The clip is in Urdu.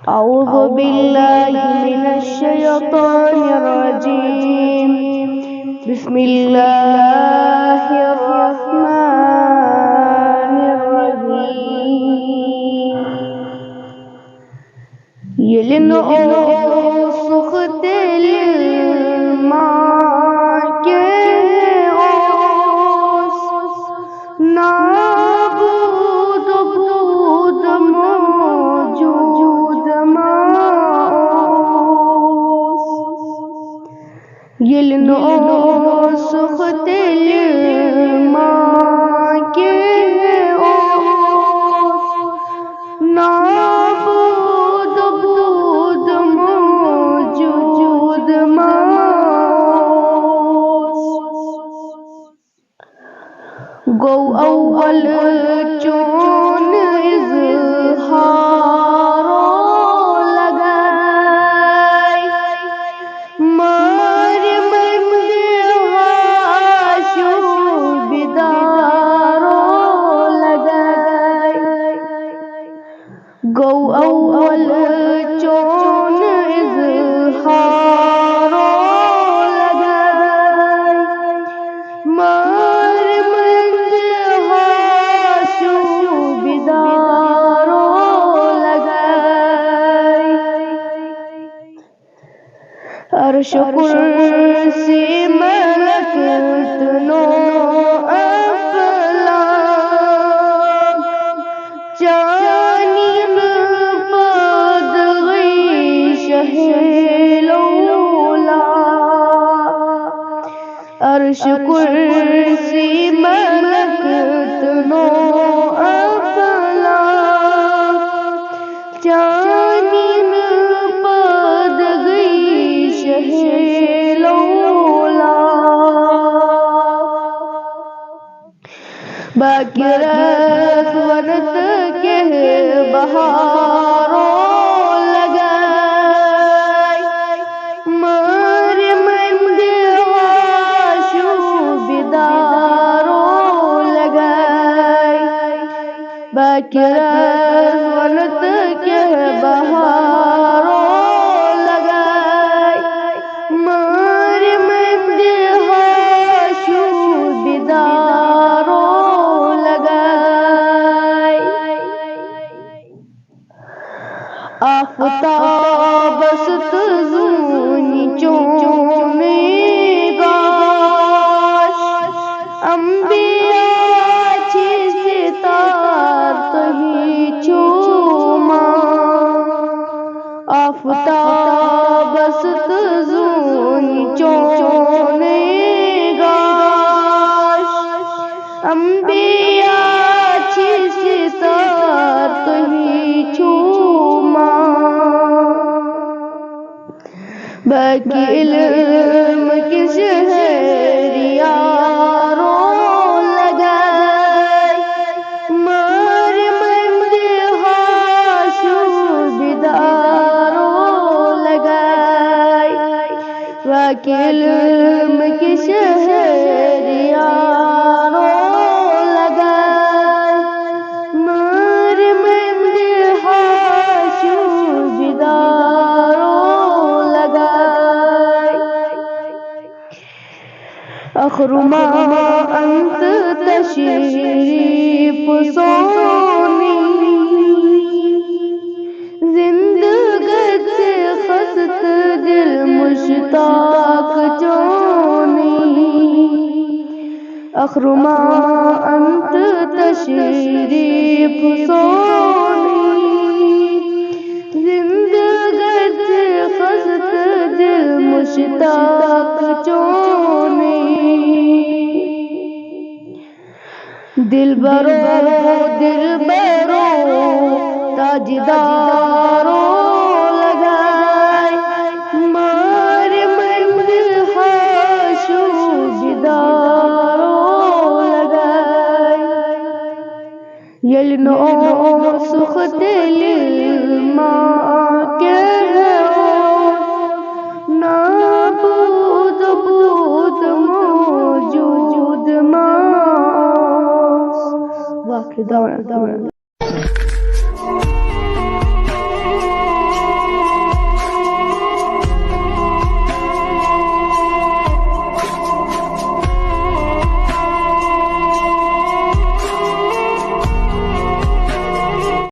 أعوذ بالله من الشيطان الرجيم. بسم الله الرحمن الرحيم. يلن سخط الماء نابود بود موجود ماوس. يلن سخط الماء نابود بود موجود ماوس. گو اول چون اظہارو لگائی مار مند ہاشو بیدارو لگائی. گو اول چون اظہارو لگائی مار مند ہاشو بیدارو لگائی. عرش کرسی ملک تنو افلاک جانین پد غی شہلولا. عرش کرسی ملک تنو افلاک جانین پد غی شہلولا. باقی رت ونت کے بہارو لگائی مار مند ہاشو بیدارو لگائی. باقی رت ونت کے بہارو لگائی مار مند ہاشو بیدارو لگائی. آفتاب است زونی چومی گاش انبیاء چی ستار تہی چوما. آفتاب است زونی چومی گاش انبیاء چی ستار تہی چوما. باقی علم کی شہریارو لگائی مار مند ہاشو بیدارو لگائی. باقی علم کی شہریارو لگائی مار مند ہاشو بیدارو لگائی. آخر ما انت تشریف سونی زندگت سے خست دل مشتاق چونی. آخر ما انت تشریف سونی زندگت سے خست دل مشتاق چونی. دل برو تاجدارو لگائی مار مند ہاشو بیدارو لگائی. یلنو سخط الماء کے نابود بود موجود ماوس. واقع دعوانا